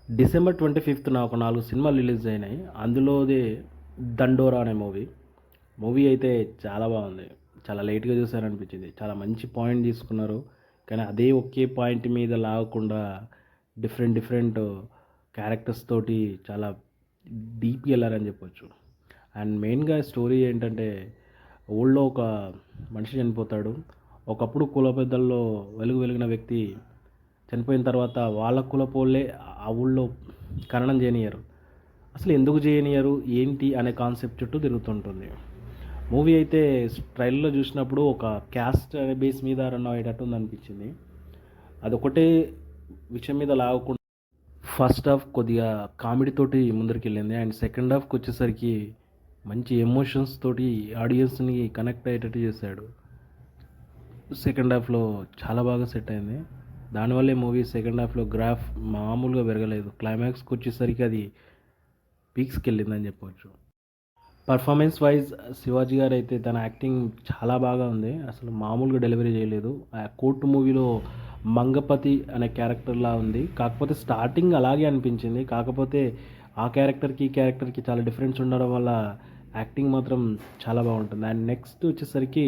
December 25న ఒక 4 సినిమాలు release అయినాయి. అందులోది 'దండోరా' అనే మూవీ. మూవీ అయితే చాలా బాగుంది. చాలా లేట్‌గా చూసాననిపించింది. చాలా మంచి పాయింట్ తీసుకున్నారు. కానీ అదే ఒకే పాయింట్ మీద లాగకుండా డిఫరెంట్ డిఫరెంట్ క్యారెక్టర్స్ తోటి చాలా డీప్‌గా ఎళ్లారని చెప్పొచ్చు. అండ్ మెయిన్‌గా స్టోరీ ఏంటంటే ఊళ్ళో ఒక మనిషి చనిపోతాడు. ఒకప్పుడు కుల పెద్దల్లో వెలిగిన వ్యక్తి చనిపోయిన తర్వాత వాళ్ళ కులపోళ్ళే ఆ ఊళ్ళో ఖననం చేయనియ్యరు. అసలు ఎందుకు చేయనియ్యరు ఏంటి అనే కాన్సెప్ట్ చుట్టూ తిరుగుతుంటుంది. మూవీ అయితే ట్రైలర్లో చూసినప్పుడు ఒక క్యాస్ట్ అనే బేస్ మీద రన్ అయ్యేటట్టు ఉందనిపించింది. అదొకటే విషయం మీద లాగకుండా ఫస్ట్ హాఫ్ కొద్దిగా కామెడీ తోటి ముందరికెళ్ళింది. అండ్ సెకండ్ హాఫ్కి వచ్చేసరికి మంచి ఎమోషన్స్ తోటి ఆడియన్స్ని కనెక్ట్ అయ్యేటట్టు చేశాడు. సెకండ్ హాఫ్లో చాలా బాగా సెట్ అయింది. దానివల్లే మూవీ సెకండ్ హాఫ్లో గ్రాఫ్ మామూలుగా పెరగలేదు. క్లైమాక్స్కి వచ్చేసరికి అది పీక్స్కి వెళ్ళిందని చెప్పవచ్చు. పర్ఫార్మెన్స్ వైజ్ శివాజీ గారు అయితే తన యాక్టింగ్ చాలా బాగా ఉంది. అసలు మామూలుగా డెలివరీ చేయలేదు. ఆ కోర్టు మూవీలో మంగపతి అనే క్యారెక్టర్లా ఉంది. కాకపోతే స్టార్టింగ్ అలాగే అనిపించింది. కాకపోతే ఆ క్యారెక్టర్కి ఈ క్యారెక్టర్కి చాలా డిఫరెన్స్ ఉండడం వల్ల యాక్టింగ్ మాత్రం చాలా బాగుంటుంది. అండ్ నెక్స్ట్ వచ్చేసరికి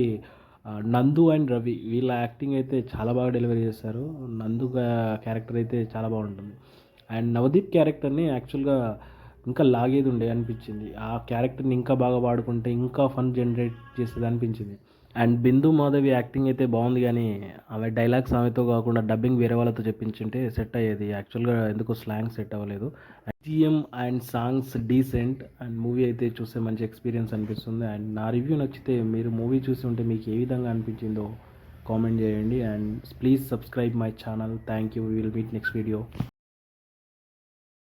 నందు అండ్ రవి వీళ్ళ యాక్టింగ్ అయితే చాలా బాగా డెలివరీ చేశారు. నందు క్యారెక్టర్ అయితే చాలా బాగుంటుంది. అండ్ నవదీప్ క్యారెక్టర్ని యాక్చువల్గా ఇంకా లాగేది ఉండే అనిపించింది. ఆ క్యారెక్టర్ని ఇంకా బాగా వాడుకుంటే ఇంకా ఫన్ జనరేట్ చేసేది అనిపించింది. అండ్ బిందు మాధవి యాక్టింగ్ అయితే బాగుంది కానీ ఆమె డైలాగ్స్ ఆమెతో కాకుండా డబ్బింగ్ వేరే వాళ్ళతో చెప్పించుంటే సెట్ అయ్యేది. యాక్చువల్గా ఎందుకో స్లాంగ్ సెట్ అవ్వలేదు. GM and songs decent and movie అయితే చూస్తే మంచి ఎక్స్పీరియన్స్ అనిపిస్తుంది. అండ్ నా రివ్యూ నచ్చితే మీరు మూవీ చూసి ఉంటే మీకు ఏ విధంగా అనిపించిందో కామెంట్ చేయండి. And please subscribe my channel. Thank you. Will meet next video.